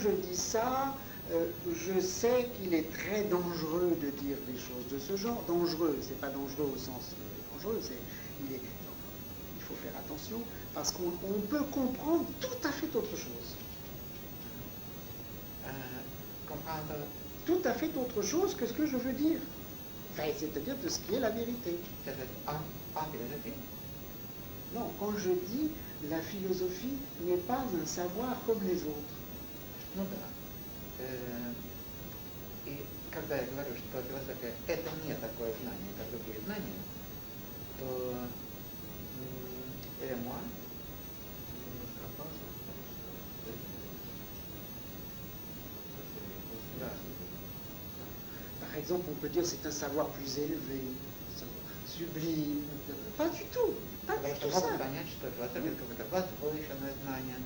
je dis ça, je sais qu'il est très dangereux de dire des choses de ce genre. Dangereux, c'est pas dangereux au sens dangereux, il faut faire attention, parce qu'on peut comprendre tout à fait autre chose. Tout à fait autre chose que ce que je veux dire. Enfin, c'est-à-dire de ce qui est la vérité. Non, quand je dis la philosophie n'est pas un savoir comme les autres. Ну да. И когда я говорю, что философия это не такое знание, как другие знания, то moi, par exemple, on peut dire c'est un savoir plus élevé, sublime. Pas du tout. Pas du tout ça. Понять, что философия это какое-то возвышенное знание,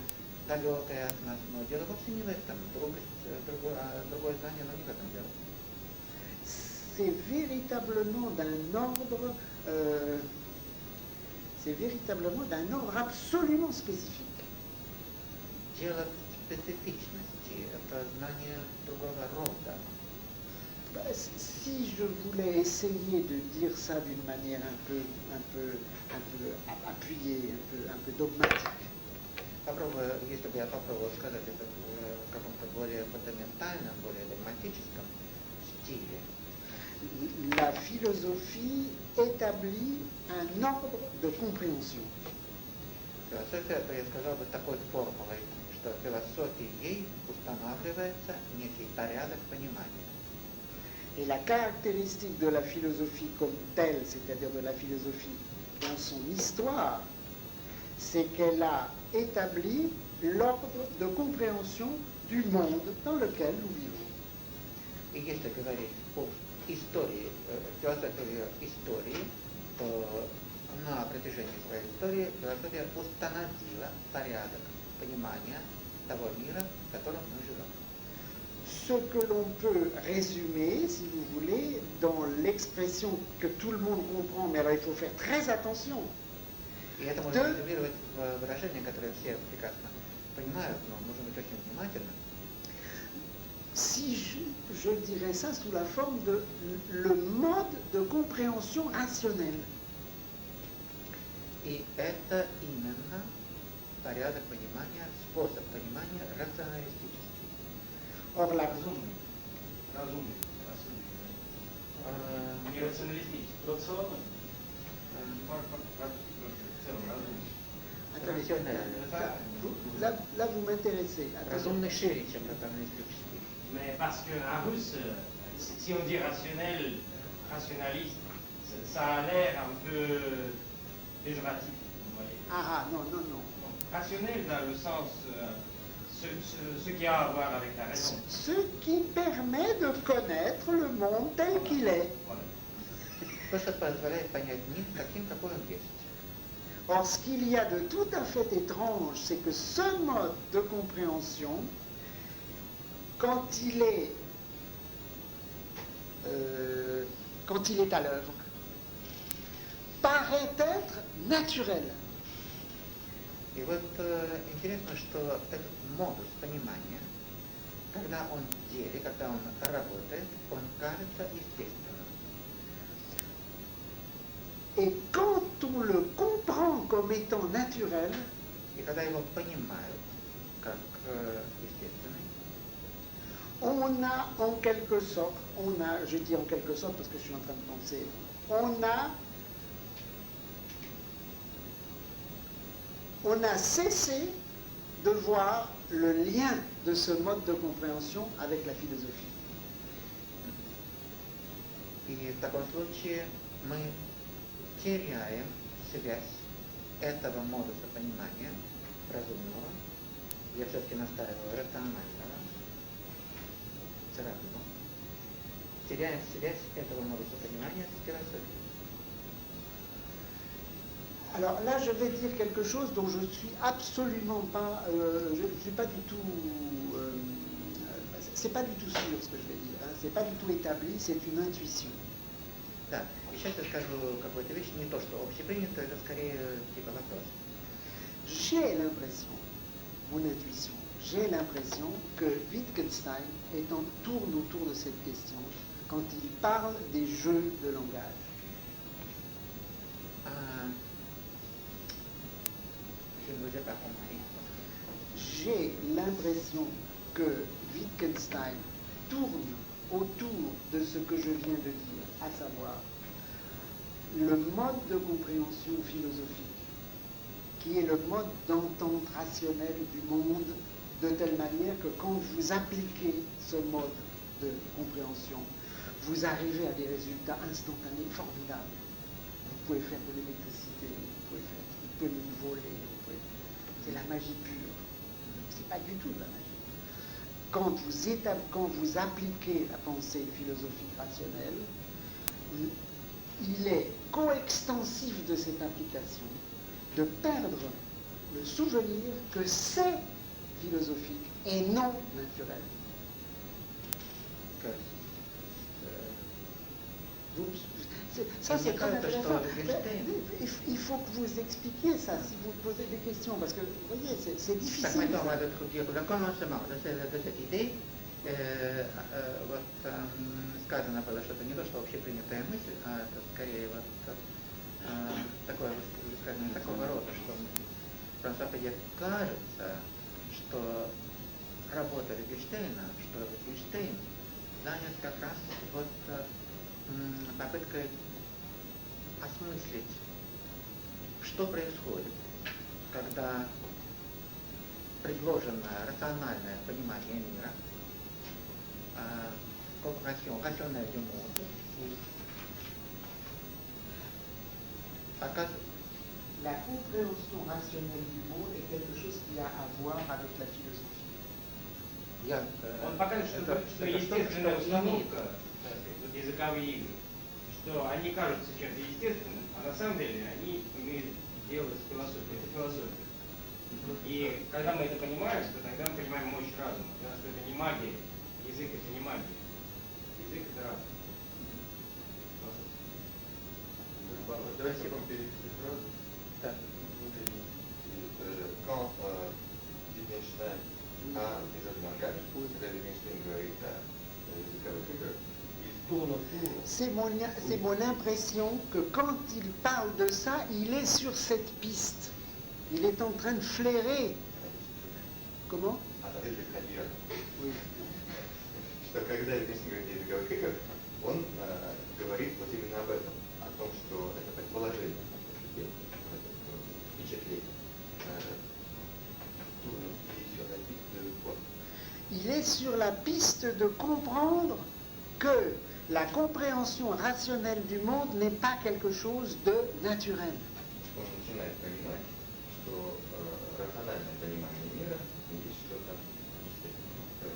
далекое от нас, но дело вовсе не в этом. Другое знание, но не в этом дело. C'est véritablement d'un ordre absolument spécifique. Дело в специфичности, это знание другого рода. Si je voulais essayer de dire ça d'une manière un peu appuyée, un peu dogmatique. Если бы я попробовал сказать это в каком-то более фундаментальном, более догматическом стиле. La philosophie établit un ordre de compréhension. Философия, то я сказал бы такой формулой, что философией устанавливается некий порядок понимания. Et la caractéristique de la philosophie comme telle, c'est-à-dire de la philosophie dans son histoire, c'est qu'elle a établi l'ordre de compréhension du monde dans lequel nous vivons. И если говорить о истории, философии истории, то на протяжении своей истории философия установила порядок понимания того мира, в котором мы живем. Ce que l'on peut résumer, si vous voulez, dans l'expression que tout le monde comprend, mais alors il faut faire très attention. И это можно резюмировать в выражение, которое все прекрасно понимают, но нужно быть очень внимательным. Si je dirais ça sous la forme de le mode de compréhension rationnelle. И это именно порядок понимания, способ понимания рационалистический. Or, la разумный. Не рационалистический, рациональный. Attendez, là vous m'intéressez. Разумный шире, чем рационалистический. Mais parce qu'en russe, si on dit rationnel, rationaliste, ça a l'air un peu péjoratif, vous voyez. Non. Rationnel dans le sens, ce qui a à voir avec la raison. Ce qui permet de connaître le monde tel qu'il est. Voilà. То, что позволяет понять мир таким, какой он есть. Or, ce qu'il y a de tout à fait étrange, c'est que ce mode de compréhension, quand il est à l'œuvre, paraît être naturel. И вот интересно, что этот модус понимания, когда он в деле, когда он работает, он кажется естественным. Et quand on le comprend comme étant naturel, и когда его понимают как естественный, on a en quelque sorte, je dis en quelque sorte parce que je suis en train de penser, on a cessé de voir le lien de ce mode de compréhension avec la philosophie. И в таком случае мы теряем связь этого модуса понимания разумного, я все-таки настаиваю, рационального, церебрального, теряем связь этого модуса понимания с философией. Alors là, je vais dire quelque chose dont je ne suis absolument pas, je ne suis pas du tout, c'est pas du tout sûr ce que je vais dire, hein, c'est pas du tout établi, c'est une intuition. Да, и сейчас я скажу какую-то вещь, не то, что общепринято, это скорее типа вопрос. J'ai l'impression, mon intuition, j'ai l'impression que Wittgenstein tourne autour de cette question quand il parle des jeux de langage. Je ne vous ai pas compris. J'ai l'impression que Wittgenstein tourne autour de ce que je viens de dire, à savoir le mode de compréhension philosophique, qui est le mode d'entente rationnelle du monde, de telle manière que quand vous appliquez ce mode de compréhension, vous arrivez à des résultats instantanés formidables. Vous pouvez faire de l'électricité, vous pouvez nous voler, c'est la magie pure. C'est pas du tout de la magie. Quand vous appliquez la pensée philosophique rationnelle, il est coextensif de cette application de perdre le souvenir que c'est philosophique et non naturel. Ça, c'est très intéressant. Il faut que vous expliquiez ça si vous posez des questions, parce que, vous voyez, c'est difficile. Так, maintenant, on va dire le commencement de cette idée. Вот сказано было что-то не то, что общепринятая мысль, а это скорее вот такое высказывание такого рода, что на Западе кажется, что работа Wittgensteina, что Wittgenstein занят как раз вот попыткой осмыслить, что происходит, когда предложенное рациональное понимание мира, compréhension rationnelle du monde, la compréhension rationnelle du monde est quelque chose qui a à voir avec la philosophie. Он показывает, что естественная установка, языковые игры, что они кажутся чем-то естественным, а на самом деле они имеют дело с философией. Это философия. И когда мы это понимаем, то тогда мы понимаем мощь разума, потому что это не магия, язык это не магия, язык это разум. Давайте вам перевести фразу. Да. Quand Wittgenstein a des jeux de langage, когда Wittgenstein говорит о языковых играх, il tourne autour. C'est mon impression que quand il parle de ça, il est sur cette piste. Il est en train de flairer. Comment? Attendez, je vais traduire. Oui. Что когда Wittgenstein говорит о языковых играх, он говорит вот именно об этом, о том, что это предположение, впечатление. Il est sur la piste de comprendre que la compréhension rationnelle du monde n'est pas quelque chose de naturel. Он начинает понимать, что рациональное понимание мира есть что-то естественное.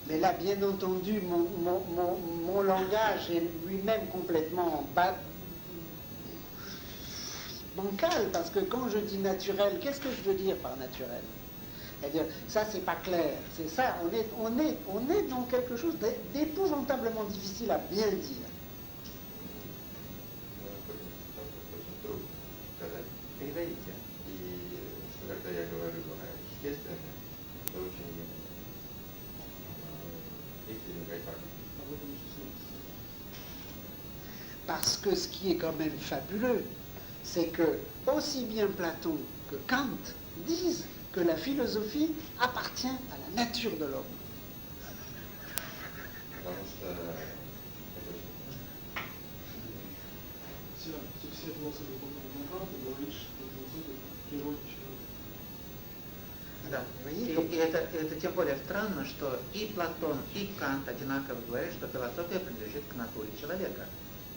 Mais là, bien entendu, mon langage est lui-même complètement bancal, parce que quand je dis naturel, qu'est-ce que je veux dire par naturel? C'est-à-dire, ça, c'est pas clair. C'est ça, on est dans quelque chose d'épouvantablement difficile à bien dire. Переводите. И что когда я говорю естественно, это очень Parce que ce qui est quand même fabuleux, c'est que aussi bien Platon que Kant disent que la philosophie appartient à la nature de l'homme. Потому что вся философия Канта говорит, что философия природы человека. Да. И это тем более странно, что и Платон, и Кант одинаково говорят, что философия принадлежит к натуре человека,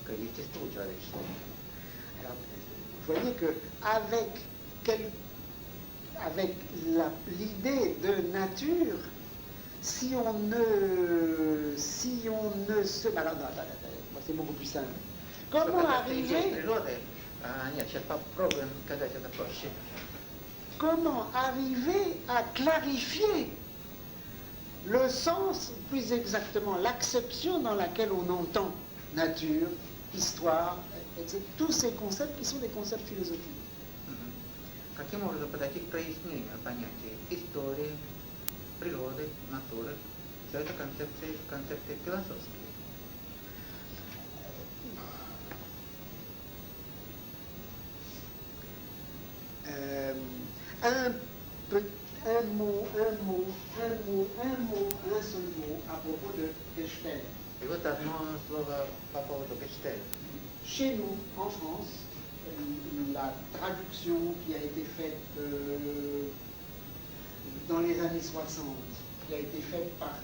к естеству человеческому. Alors, vous voyez que avec l'idée de nature, si on ne se... Alors, non, c'est beaucoup plus simple. Comment arriver... Нет, сейчас попробуем сказать это проще. Comment arriver à clarifier le sens, plus exactement l'acception dans laquelle on entend nature, histoire, etc. Tous ces concepts qui sont des concepts philosophiques. Каким образом подойти к прояснению понятия истории, природы, натуры. Все это концепции философские. Un seul mot à propos de Gestell. И вот одно слово по поводу Гештеля. Chez nous, en France, la traduction qui a été faite dans les années 60, qui a été faite par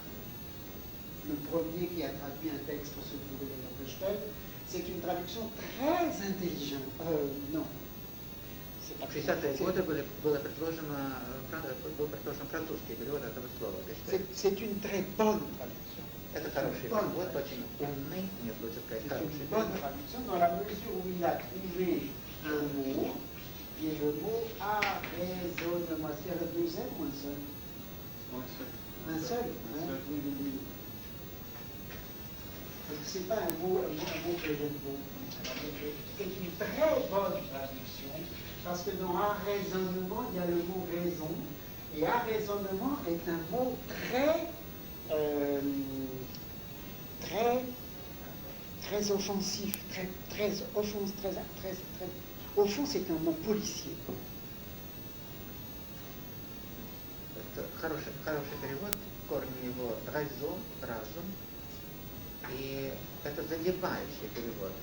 le premier qui a traduit un texte pour se trouver dans Gestell, c'est une traduction très intelligente. Non. В 60-е годы был предложен французский перевод этого слова. C'est une très bonne traduction. Это хороший перевод, очень умный, нет, лучше сказать, C'est хороший une bonne traduction dans la mesure où il a trouvé un mot qui est le mot arraisonnement. Est-ce qu'il y a deux M ou un seul? Un seul, hein? Oui, oui, oui. Donc c'est pas un mot que j'aime beaucoup. C'est une très bonne traduction parce que dans arraisonnement, il y a le mot raison. Et arraisonnement est un mot très offensif, au fond, c'est un mot policier. Это хороший перевод, корни его разум, и это задевающий перевод.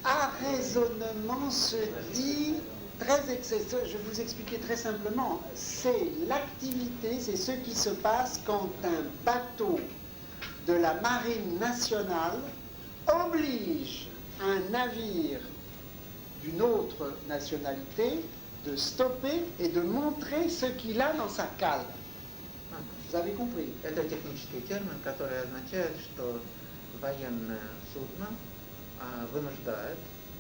Arraisonnement se dit je vais vous expliquer très simplement, c'est l'activité, c'est ce qui se passe quand un bateau de la marine nationale oblige un navire d'une autre nationalité de stopper et de montrer ce qu'il a dans sa cale. Vous avez compris? Это технический термин, который означает, что военное судно вынуждает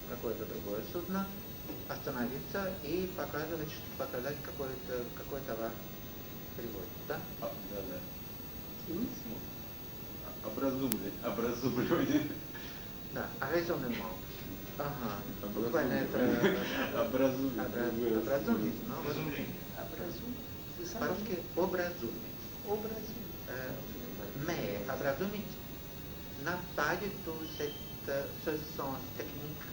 какое-то другое судно остановиться и показать какой товар приводит, да? Да. Образумливание. Да, raisonnement. Ага, буквально это образумить, но по-русски образумить. Mais образумить n'a pas du tout ce sens technique,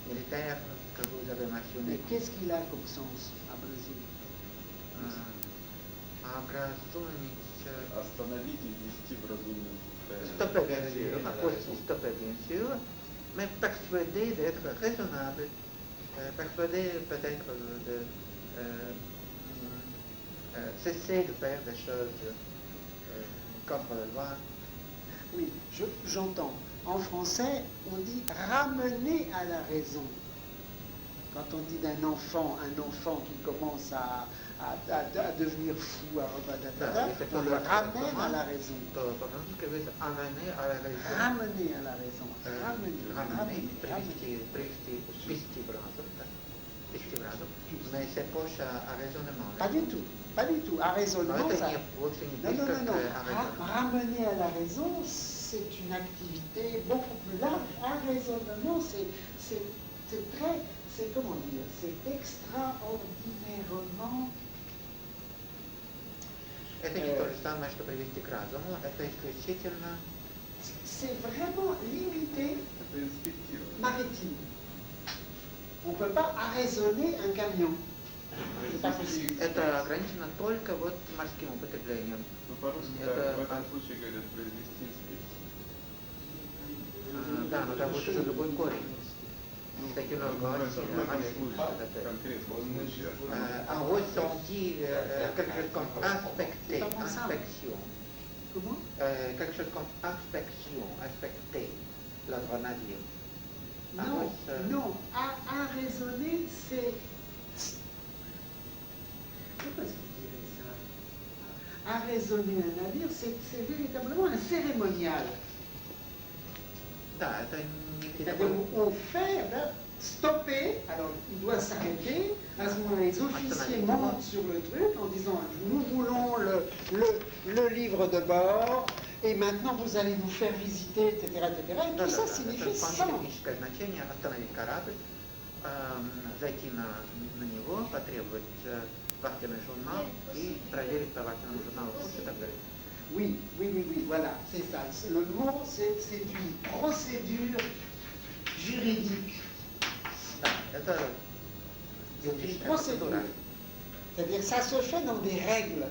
militaire que vous avez mentionné. Mais qu'est-ce qu'il a comme sens, образумить? Образумить. Остановить и ввести в разумное Stopper bien sûr, mais persuader d'être raisonnable, persuader peut-être de cesser de faire des choses contre la loi. Oui, j'entends. En français, on dit ramener à la raison. Quand on dit d'un enfant, qui commence à devenir fou, on le ramène à la raison. Ramener à la raison. Ramener à la raison. Привести в разум. Mais c'est proche à raisonnement. Pas du tout. Pas du tout. À raisonnement, ça... Non. Ramener à la raison, c'est une activité beaucoup plus large. À raisonnement, c'est très... C'est comment dire? C'est extraordinairement... Это не то же самое, что привести к разуму, это исключительно... C'est vraiment limité maritime. On ne peut pas arraisonner un camion. Это ограничено только вот морским употреблением. Ну, по-русски в этом случае говорят произвести инспекцию. Да, но там будет уже другой корень. En ressenti, quelque chose comme inspection. Comment? Quelque chose comme inspecter l'œuvre navire. Non, à raisonner, c'est... Pourquoi est-ce qu'il dirait ça? À raisonner un navire, c'est véritablement un cérémonial. C'est-à-dire on fait stopper, alors il doit s'arrêter, à ce moment-là les officiers montent sur le truc en disant nous voulons le livre de bord et maintenant vous allez nous faire visiter, etc. Et tout ça signifie ça. Зайти на него, потребовать правительный журнал и проверить правительному журналу курс и так далее. Oui, voilà, c'est ça. Le mot, c'est une procédure juridique. Да, это C'est une юридическая procédure. процедура. C'est-à-dire ça se fait dans des règles.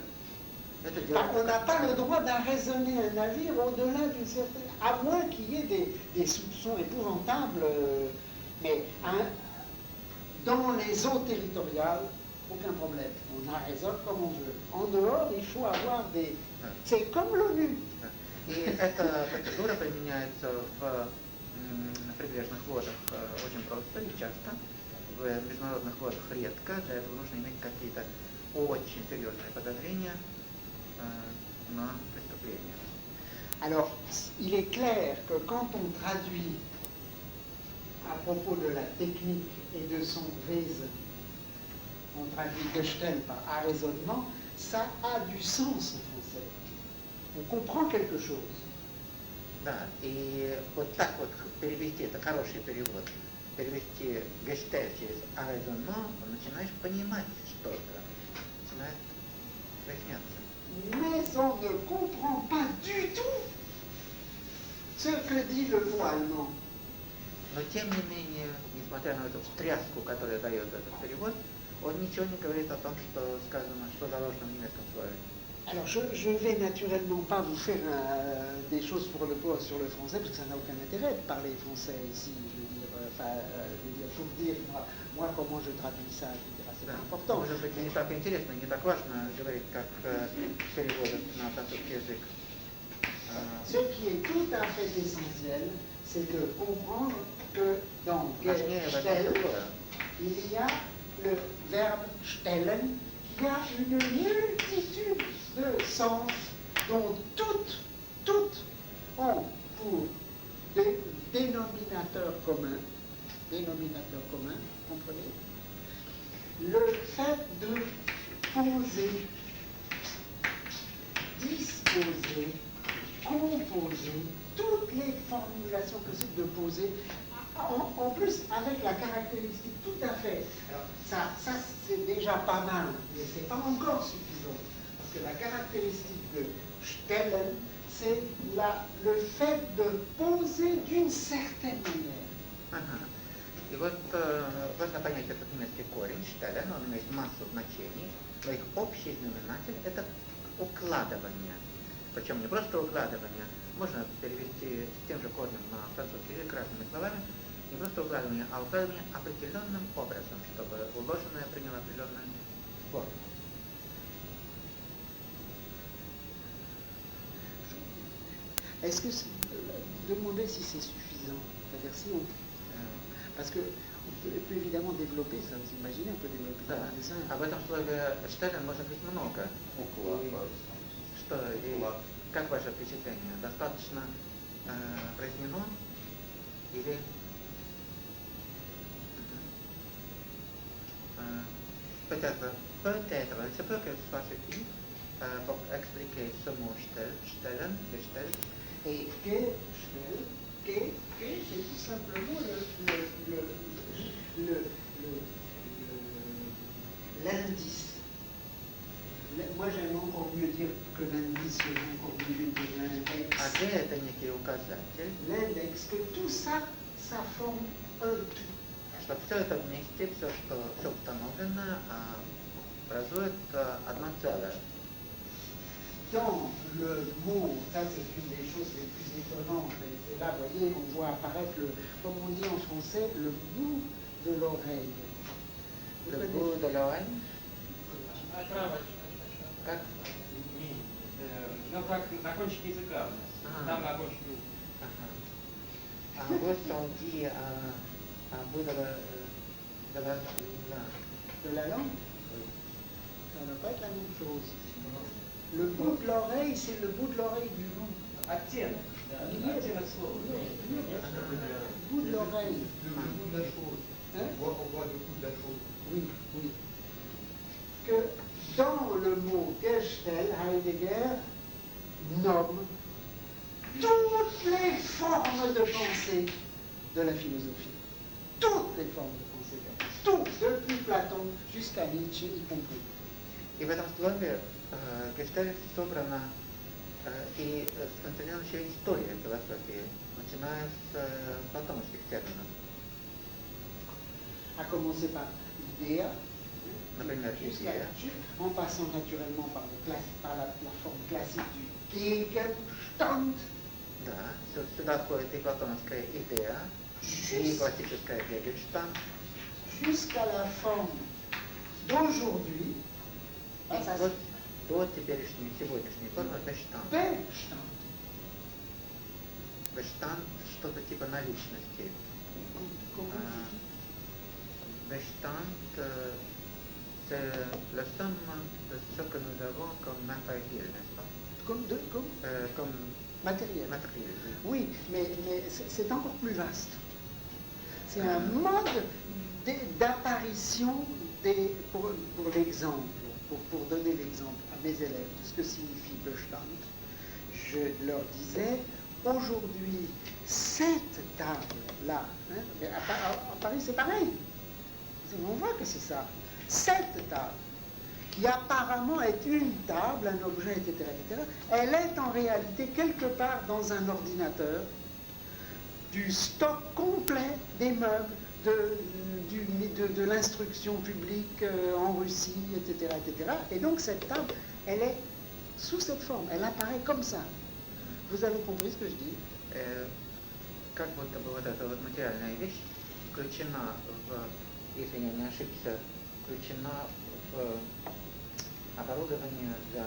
Это On делается n'a pas le как droit d'arraisonner un navire au-delà d'une certaine... À moins qu'il y ait des soupçons épouvantables, mais dans les eaux territoriales, aucun problème. On arraisonne comme on veut. En dehors, il faut avoir des... C'est comme l'ONU. И эта процедура применяется в прибрежных водах очень просто и часто. В международных водах редко. Для этого нужно иметь какие-то очень серьезные подозрения на преступление. Alors, il est clair que quand on traduit à propos de la technique et de son Wesen, on traduit Gestell par arraisonnement, ça a du sens en français. On comprend quelque chose. Да, и вот так вот перевести, это хороший перевод, перевести Гештель через арraisonnement, начинаешь понимать что-то, начинает проясняться. Mais on ne comprend pas du tout ce que dit le mot allemand. Но тем не менее, несмотря на эту встряску, которую дает этот перевод, он ничего не говорит о том, что сказано, что заложено в немецком слове. Alors, je vais naturellement pas vous faire des choses sur le français, parce que ça n'a aucun intérêt de parler français ici, je veux dire, pour dire, moi comment je traduis ça, c'est pas important. Может быть, не так интересно, не так важно говорить, как переводят на французский язык. Ce qui est tout à fait essentiel, c'est de comprendre que dans Gestell, il y a le verbe stellen, qui a une multitude de sens dont toutes ont pour dénominateur commun, comprenez, le fait de poser, disposer, composer, toutes les formulations possibles de poser, en plus avec la caractéristique tout à fait. Alors ça c'est déjà pas mal, mais c'est pas encore suffisant. Parce que la caractéristique de stellen, c'est le fait de poser d'une certaine manière. Ага. И вот важно понять этот немецкий корень, штелен, он имеет массу значений, но их общий знаменатель – это укладывание. Причем не просто укладывание, можно перевести с тем же корнем на французский язык разными словами, не просто укладывание, а укладывание определенным образом, чтобы уложенное приняло определенную форму. Est-ce que demander si c'est suffisant, c'est-à-dire si on... Parce que on peut évidemment développer ça, vous imaginez, on peut développer ça dans dessin. Об этом слове штелен может быть много. Что, и как ваше впечатление? Достаточно прояснено или... Peut-être, il se peut que ce soit suffit pour expliquer ce mot stellen, et que c'est tout simplement l'indice. Moi j'aime encore mieux dire que l'indice, j'aime encore mieux dire l'index. А где это некий указатель? L'index, que tout ça, ça forme un tout. Что все это вместе, все установлено, образует одно целое. Dans le mot, ça c'est une des choses les plus étonnantes, et c'est là, vous voyez, on voit apparaître, comme on dit en français, le bout de l'oreille. Le bout de l'oreille? Как? Ну, как на кончике языка у нас. Там на кончике. Вот on dit un bout de la langue. Ça ne va pas être la même chose. Le bout de l'oreille, c'est le bout de l'oreille du loup. Оттенок. Оттенок слова. Le bout de l'oreille. Le bout de la chose. Hein? On voit le bout de la chose. Oui. Que dans le mot Gestell, Heidegger nomme toutes les formes de pensée de la philosophie. Toutes les formes de pensée. Tout, depuis Platon jusqu'à Nietzsche y compris. И в этом слове гештальт собрана и сконцентрирована еще история философии, начиная с платоновских терминов. À commencer par l'idée, Например, идея, en passant naturellement par, la forme classique du Gegenstand. да, сюда входит и платоновская идея, и классическая Гегельштант, jusqu'à la forme d'aujourd'hui, до теперешней, сегодняшней формы Бештант. Bestand. Бештант что-то типа наличности. Bestand, c'est la somme de ce que nous avons comme matériel, n'est-ce pas? Comme matériel. Matériel. Oui, mais c'est encore plus vaste. C'est un mode d'apparition pour l'exemple, pour donner l'exemple à mes élèves de ce que signifie Bestand. Je leur disais, aujourd'hui, cette table-là, hein, à Paris c'est pareil. On voit que c'est ça. Cette table, qui apparemment est une table, un objet, etc., elle est en réalité quelque part dans un ordinateur du stock complet des meubles, de l'instruction publique en Russie, etc., etc. Et donc cette table, elle est sous cette forme, elle apparaît comme ça. Vous avez compris ce que je dis? Как будто бы вот эта вот материальная вещь включена если я не ошибся, включена в оборудование для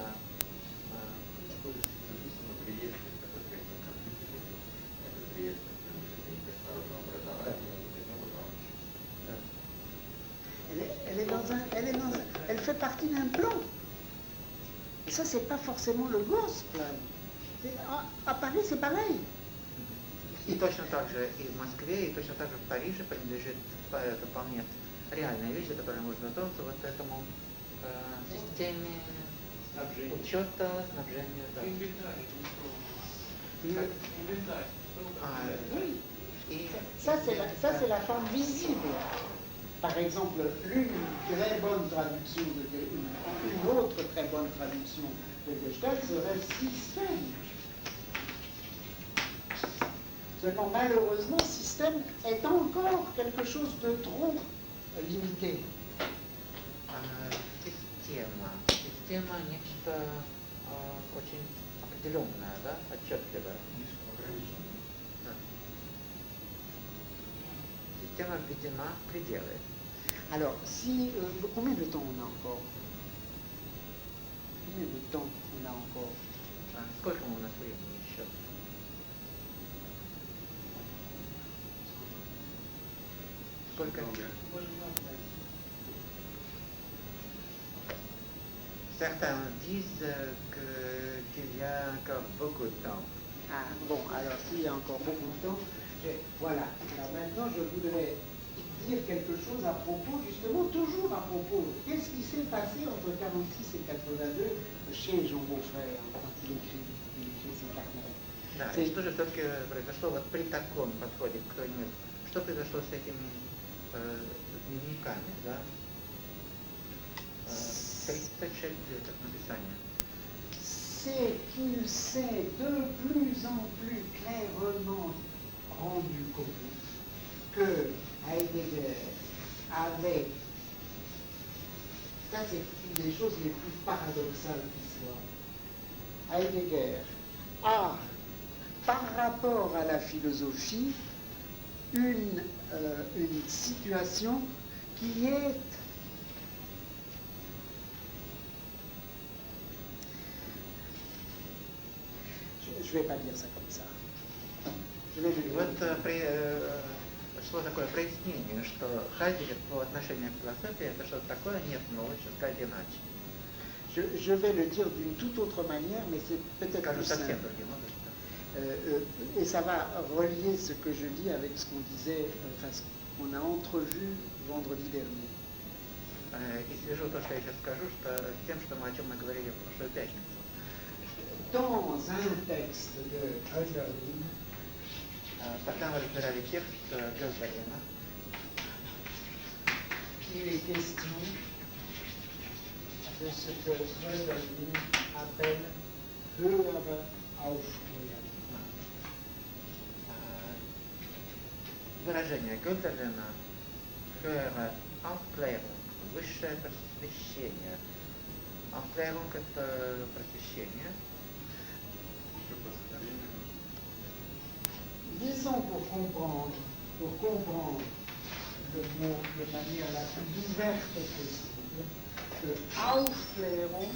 записано в реестре, который говорится о компьютере. Этот реестр принадлежит международному образованию. Elle fait partie d'un plan. Et ça, c'est pas forcément le Gosplan. À Paris, c'est pareil. И точно так же и в Москве, и точно так же в Париже принадлежит это вполне реальная вещь, за которой можно дотронуться, вот этому системе учета, снабжения. Да. Инвентарь. Ça, c'est la forme visible. Par exemple, une très bonne traduction une autre très bonne traduction de Gestalt serait système. Seulement, malheureusement, système est encore quelque chose de trop limité. Система нечто очень определенное, да, отчетливое. Да. Система введена в пределы. Alors, si combien de temps on a encore? Combien de temps on a encore? Сколько у нас времени еще? Сколько? Certains disent qu'il y a encore beaucoup de temps. Ah, bon, alors s'il y a encore beaucoup de temps, voilà. Alors maintenant, je voudrais dire quelque chose à propos, justement, toujours à propos. Qu'est-ce qui s'est passé entre 46 et 82 chez Jean Beaufrère quand il écrit ses carnets? Да, и что же все-таки произошло вот при таком подходе к миру? Что произошло с этими дневниками, да? 36 лет от написания. C'est qu'il s'est de plus en plus clairement rendu compte que Heidegger avait, ça c'est une des choses les plus paradoxales qui soit, Heidegger a, par rapport à la philosophie, une situation qui est je ne vais pas dire ça comme ça. Je vais le dire. Вот шло такое прояснение, что Хайдеггер по отношению к философии это что-то такое, нет, но лучше сказать иначе. Je vais le dire d'une toute autre manière, mais c'est peut-être plus simple. Et ça va relier ce que je dis avec ce qu'on disait, enfin ce qu'on a entrevu vendredi dernier. И свяжу то, что я сейчас скажу, с тем, о чем мы говорили в прошлую пятницу. Dans un texte de Hölderlin, когда мы разбирали текст Гёзберина, il est question de ce que Hölderlin appelle höhere Aufklärung. Выражение Гёдерлина «höhere Aufklärung», высшее просвещение. Aufklärung — это просвещение. Disons pour comprendre le mot de manière la plus ouverte possible, que Aufklärung,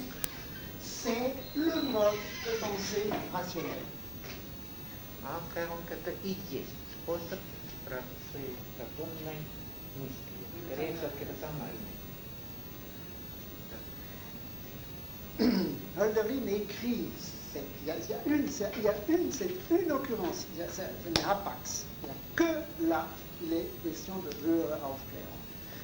c'est le mode de pensée rationnel. Aufklärung — это и есть способ разумной мысли, скорее все-таки рациональной. Hölderlin écrit, il y a une occurrence, c'est le Hapax, il n'y a que là les questions de höhere Aufklärung.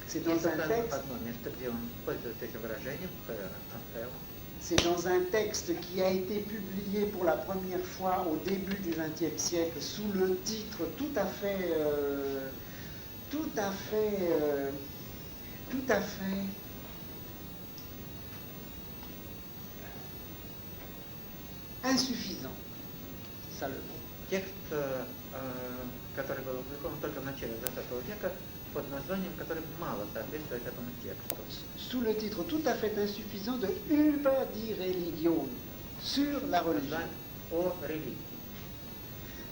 C'est dans un texte. Одно место, где он пользуется этим выражением höhere Aufklärung. C'est dans un texte qui a été publié pour la première fois au début du XXe siècle sous le titre tout à fait insuffisant. C'est ça le mot. Текст, который был опубликован только в начале 20 века, под названием, который мало соответствует этому тексту. Sous le titre tout à fait insuffisant de Über die Religion, sur la religion. О религии.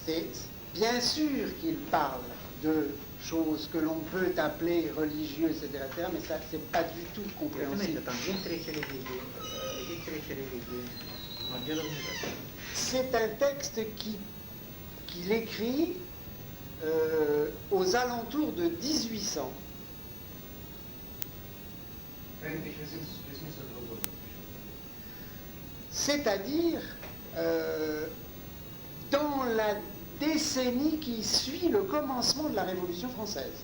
C'est bien sûr qu'il parle de choses que l'on peut appeler religieuses, etc., mais ça, c'est pas du tout compréhensible. C'est un texte qu'il écrit aux alentours de 1800. C'est-à-dire dans la décennie qui suit le commencement de la Révolution française.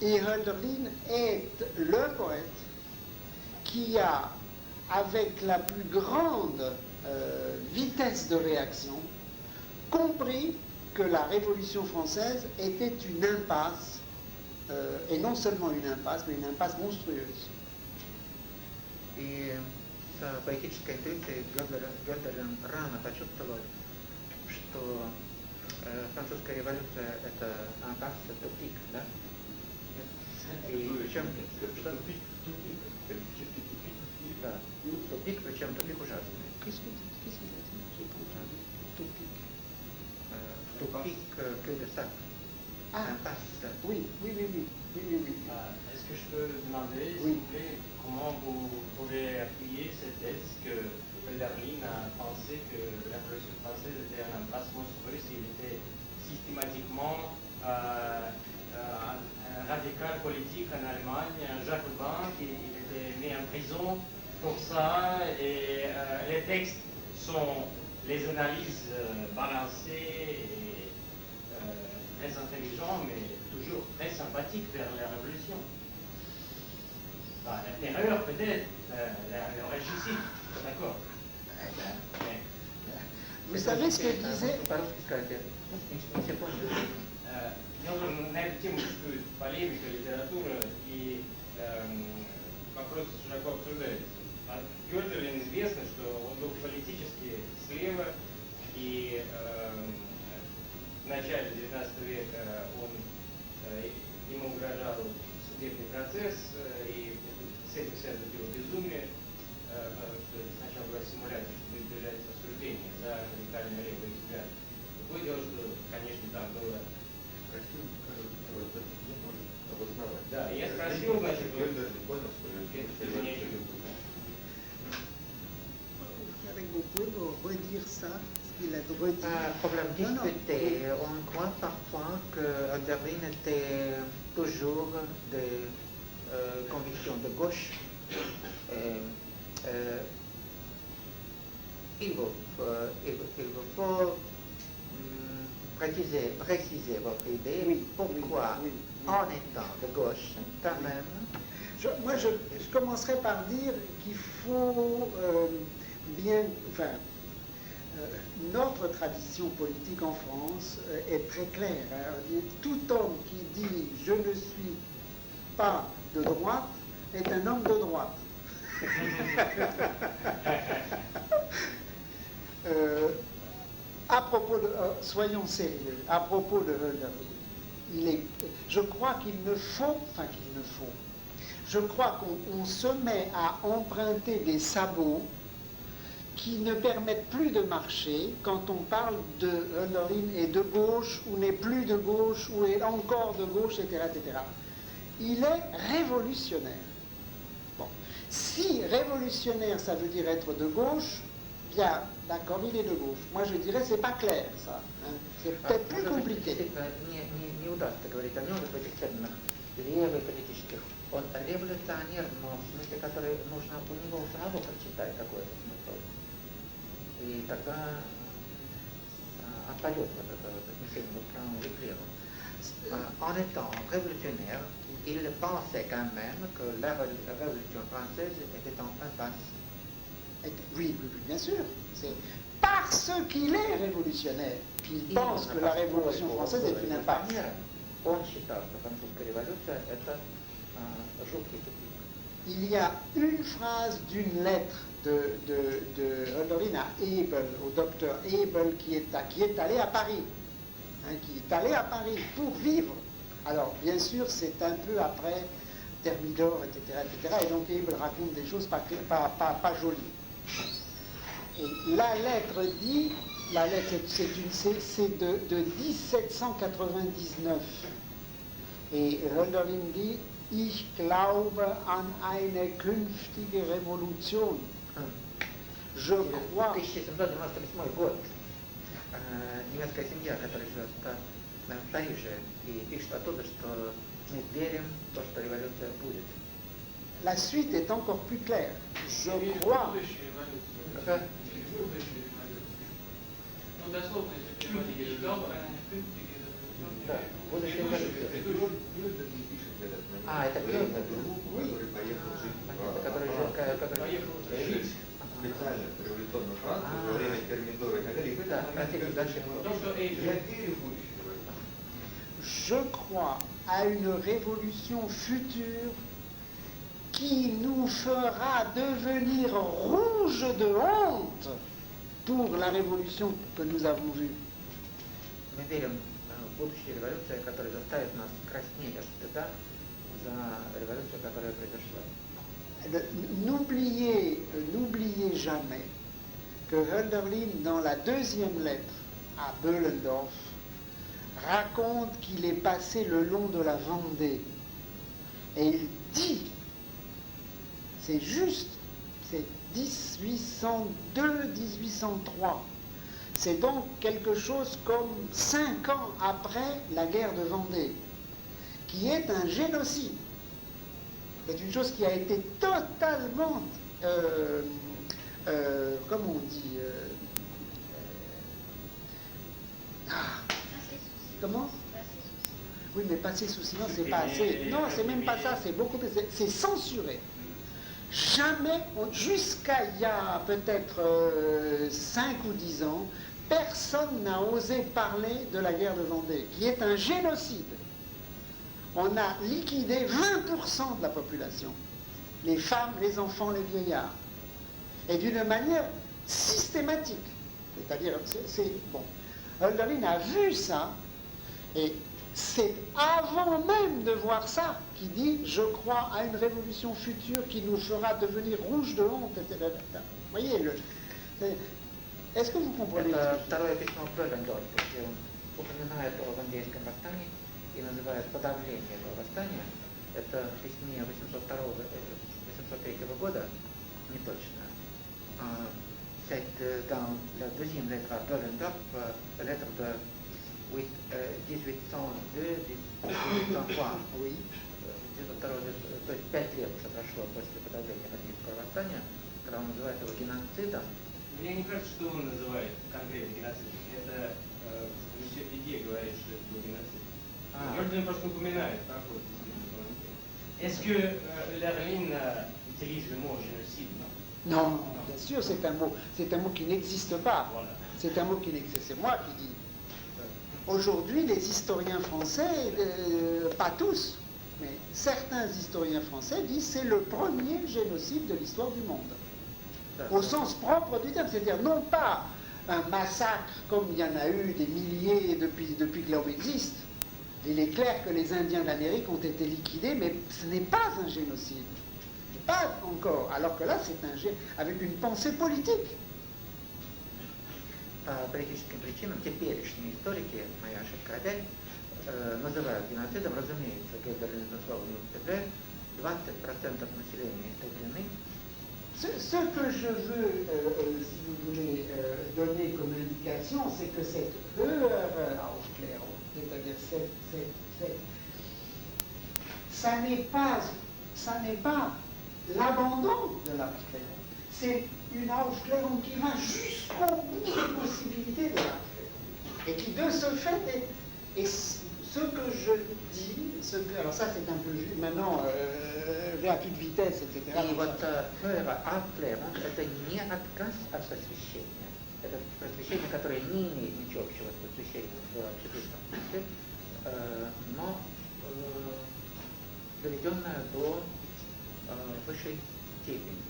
Et Hölderlin est le poète qui a, avec la plus grande vitesse de réaction, compris que la Révolution française était une impasse, et non seulement une impasse, mais une impasse monstrueuse. И с поэтической интуицией Гёдерлин рано почувствовал, что французская революция — это impasse, тупик, да? И причем да, тупик, причем тупик ужасный. Тупик cul-de-sac. Impasse. Oui. Est-ce que je peux demander, s'il vous plaît, comment vous pouvez appuyer cette thèse que Hölderlin a pensé que la Révolution française était un impasse monstrueuse, il était systématiquement un radical politique en Allemagne, un jacobin, il était mis en prison pour ça, et les textes sont les analyses balancées et très intelligents, mais toujours très sympathiques vers la Révolution. Enfin, l'erreur peut-être, l'erreur régicide, d'accord. Vous savez ce que disait... На эту тему существует полемика, литература, и вопрос широко обсуждается. От Гёдерлина известно, что он был политически слева, и в начале XIX века ему угрожал судебный процесс, и с этим связано его безумие, потому что сначала была симуляция, чтобы избежать осуждения за радикально левые взгляды. Другое дело, что, конечно, там было... Да, я спросил, значит, Problème discuté. On croit parfois que Hölderlin était toujours de conviction de gauche. Il vous faut préciser votre idée. Oui, pourquoi, oui. en étant de gauche, quand même. Je commencerai par dire qu'il faut bien... Enfin, notre tradition politique en France est très claire. Hein. Tout homme qui dit « je ne suis pas de droite » est un homme de droite. À propos de... soyons sérieux, à propos de Hölderlin, je crois je crois qu'on se met à emprunter des sabots qui ne permettent plus de marcher quand on parle de Hölderlin et de gauche, ou n'est plus de gauche, ou est encore de gauche, etc., etc. Il est révolutionnaire. Bon. Si révolutionnaire, ça veut dire être de gauche, bien, d'accord, il est de gauche. Moi, je dirais, c'est pas clair, ça. Hein. C'est peut-être plus compliqué. Не удастся говорить о нем в этих терминах левый политических. Он революционер, но в смысле, который нужно у него самого прочитать какой-то смысл. И тогда отпадет вот это вот отнесение к правому или к левому. En étant révolutionnaire, il pensait quand même que la révolution française était en impasse. Oui, bien sûr. C'est parce qu'il est révolutionnaire qu'il pense que la révolution française est une impasse. Он считал, что французская революция – это жуткий тупик. Il y a une phrase d'une lettre de Hölderlin à Hebel, au docteur Hebel, qui est allé à Paris. Hein, qui est allé à Paris pour vivre. Alors, bien sûr, c'est un peu après Thermidor, etc., etc. Et donc, Hebel raconte des choses pas jolies. Et la lettre dit, c'est de 1799. Et Hölderlin dit, ich glaube an eine künftige Revolution. Je crois... 1798 год. Немецкая семья, которая живет в Париже, и пишет оттуда, что мы верим в то, что революция будет. La suite est encore plus claire. Je crois... Ну, дословно, если переводить, да, будущая революция. Это Гёдер, который поехал жить специально в революционную Францию во время Термидора и так далее. Je crois à une révolution future qui nous fera devenir rouge de honte pour la révolution que nous avons vue. Мы верим в будущую революцию, которая заставит нас краснеть от стыда за революцию, которая произошла. N'oubliez jamais que Hölderlin, dans la deuxième lettre à Behlendorf, raconte qu'il est passé le long de la Vendée. Et il dit, c'est juste, c'est 1802-1803. C'est donc quelque chose comme 5 ans après la guerre de Vendée, qui est un génocide. C'est une chose qui a été totalement, comment on dit, comment? Oui, mais passer sous silence, c'est pas assez. Non, c'est même pas ça, c'est beaucoup plus. C'est censuré. Jamais, jusqu'à il y a peut-être 5 ou 10 ans, personne n'a osé parler de la guerre de Vendée, qui est un génocide. On a liquidé 20% de la population, les femmes, les enfants, les vieillards, et d'une manière systématique. C'est-à-dire, c'est bon. Hölderlin a vu ça, et c'est avant même de voir ça qu'il dit « Je crois à une révolution future qui nous fera devenir rouge de honte, etc. » Vous voyez, est-ce que vous comprenez? Второе письмо Берлендорф, где он упоминает о Вандейском восстании и называет подавление этого восстания. Это в письме 803 года, не точно. C'est dans la deuxième lettre à Behlendorf, lettre de 1802-1803. Oui. То есть 5 лет уже прошло после подавления Вандейского восстания, когда он называет его геноцидом. Мне не кажется, что он называет конкретно геноцидом. Это Мишель Дидье говорит, что это был геноцид. Hölderlin просто упоминает проход. Est-ce que Hölderlin utilise le mot génocide? Non, bien sûr, c'est un mot qui n'existe pas. Voilà. C'est un mot qui n'existe, c'est moi qui dis. Aujourd'hui, les historiens français, pas tous, mais certains historiens français disent que c'est le premier génocide de l'histoire du monde. Au sens propre du terme, c'est-à-dire non pas un massacre comme il y en a eu des milliers depuis que l'homme existe. Il est clair que les Indiens d'Amérique ont été liquidés, mais ce n'est pas un génocide. Pas encore. Alors que là, c'est un génocide avec une pensée politique. По политическим причинам теперешние историки, моя ошибка опять, называют геноцидом, разумеется, Геббель назвал не употребляет, 20% населения истреблены. Ce que je veux, si vous voulez, donner comme indication, c'est que cette Aufklärung, c'est-à-dire ça n'est pas l'abandon de l'Aufklärung, c'est une Aufklärung qui va jusqu'au bout des possibilités de l'Aufklärung, et qui de ce fait est ce que je dis, alors ça c'est un peu maintenant à toute vitesse, etc. И вот Aufklärung – это не отказ от просвещения. Это просвещение, которое не имеет ничего общего с просвещением в общепринятом смысле, но доведенное до высшей степени.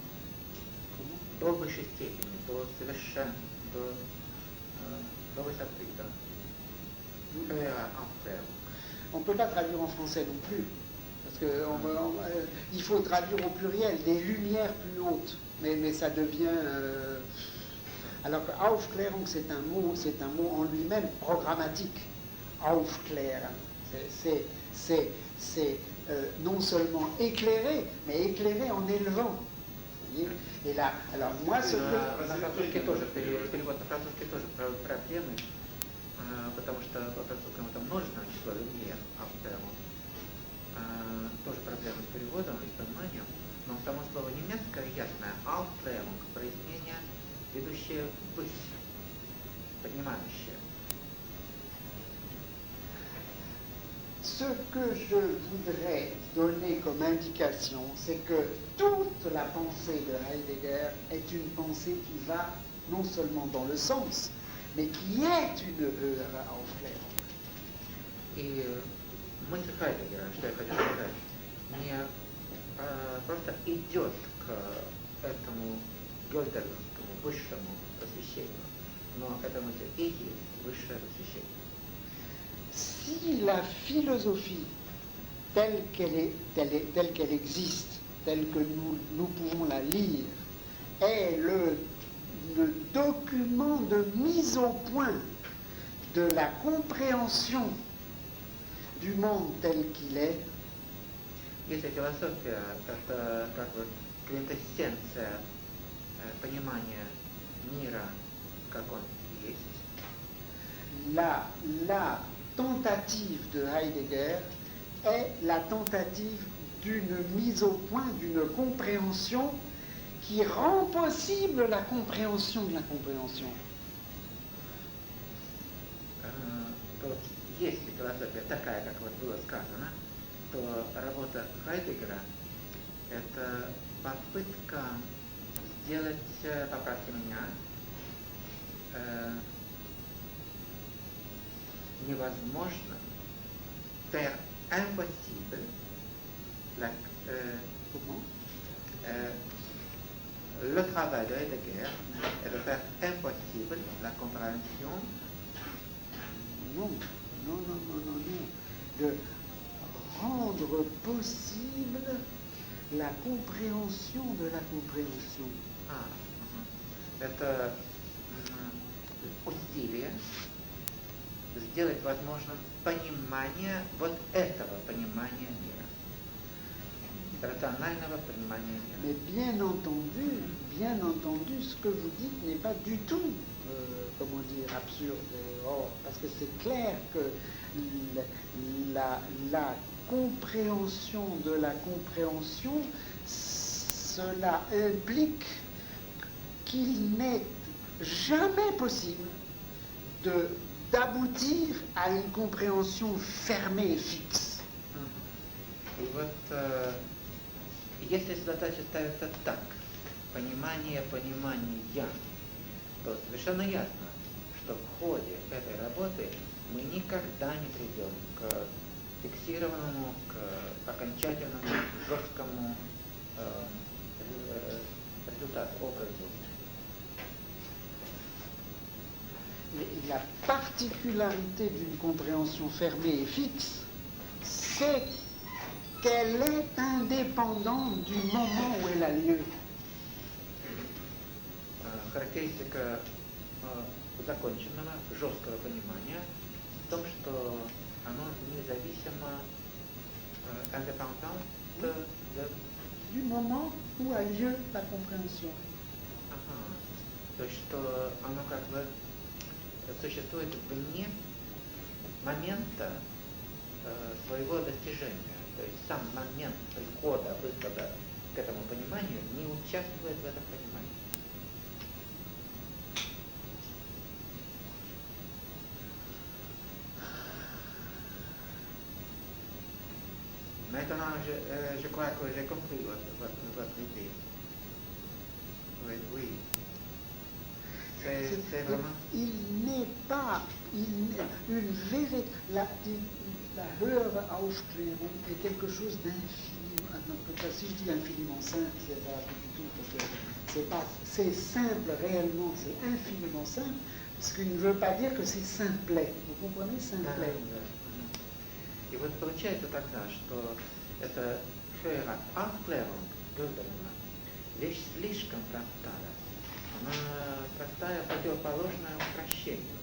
До высшей степени, до совершенства, до высоты, да. On ne peut pas traduire en français non plus, parce qu'il faut traduire au pluriel, des lumières plus hautes, mais ça devient... alors que Aufklärung, c'est un mot en lui-même programmatique. Aufklären, c'est non seulement éclairer, mais éclairer en élevant. Et là, alors moi, ce que... На французский тоже, перевод на французский тоже проблемы, потому что по французскому это множественное число люмьер, Aufklärung. Тоже проблемы с переводом и с пониманием, но само слово немецкое ясное, Aufklärung, прояснение, ведущее ввысь, поднимающее. Ce que je voudrais donner comme indication, c'est que toute la pensée de Heidegger est une pensée qui va non seulement dans le sens, mais qui est une Aufklärung. И мысль Хайдеггера, что я хочу сказать, не просто идет к этому гёльдеровскому высшему просвещению, но эта мысль и есть высшее просвещение. Si la philosophie telle qu'elle existe, telle que nous pouvons la lire, est le document de mise au point de la compréhension du monde tel qu'il est, Если философия – это как бы квинтэссенция понимания мира, как он есть, la tentative de Heidegger est la tentative d'une mise au point, d'une compréhension qui rend possible la compréhension de la compréhension. То если философия такая, как вот было сказано, то работа Хайдеггера – это попытка сделать, поправьте меня, невозможным, faire impossible, le travail de Heidegger est de faire impossible la compréhension. Non. De rendre possible la compréhension de la compréhension. Это усилие сделать возможным понимание вот этого понимания мира, рационального понимания мира. Mais bien entendu, ce que vous dites n'est pas du tout, comment dire, absurde. Parce que c'est clair que la compréhension de la compréhension, cela implique qu'il n'est jamais possible d'aboutir à une compréhension fermée et fixe. И вот если задача ставится так, понимание понимания, то совершенно ясно, что в ходе этой работы мы никогда не придем к фиксированному, к окончательному, жесткому результату, образу. La particularité d'une compréhension fermée et fixe, c'est qu'elle est indépendante du moment où elle a lieu. Характеристика законченного, жесткого понимания в том, что оно независимо, indépendant du moment où a lieu la compréhension. То есть, что оно как бы существует вне момента своего достижения. То есть сам момент прихода, выхода к этому пониманию не участвует в этом понимании. Maintenant, je crois que j'ai compris votre idée. Oui. C'est vraiment... Il n'est pas une vérité. La höhere Aufklärung est quelque chose d'infiniment. Si je dis infiniment simple, c'est pas du tout, parce que c'est simple réellement, c'est infiniment simple, ce qui ne veut pas dire que c'est simplet. Vous comprenez, simplet. И вот получается тогда, что эта höhere Aufklärung Gödelена вещь слишком простая. Она простая, противоположная упрощению.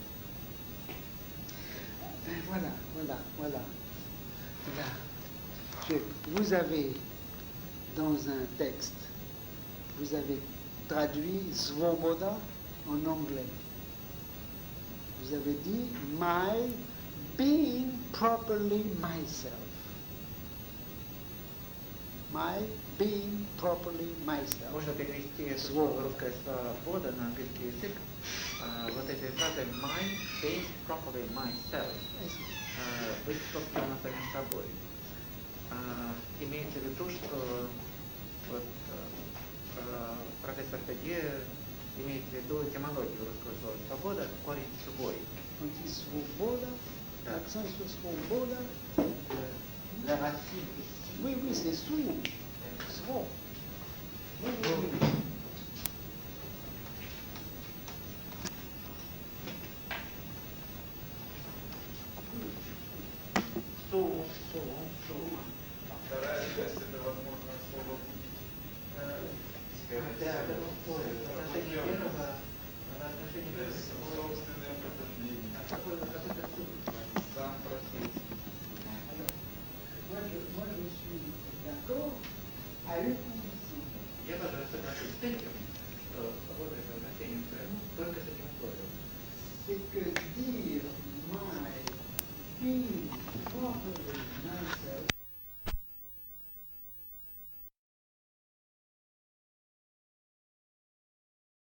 Voilà. Vous avez, dans un texte, vous avez traduit Svoboda en anglais. Vous avez dit my being properly myself. My being properly myself. Можно перевести это слово, русское «свобода» на английский язык вот этой фразой my being properly myself. Быть собственно самим собой. Имеется в виду, что вот, профессор Федье имеет в виду этимологию русского слова «свобода», корень «свой». On dit svoboda, l'accent sur svoboda. La racine ici. Oui, c'est sou. Svo. Oui. Вторая часть — это возможное слово собственное употребление. Сам процесс. Moi, je suis d'accord à une condition. Я даже соглашусь с этим, что свобода это обращение к своему только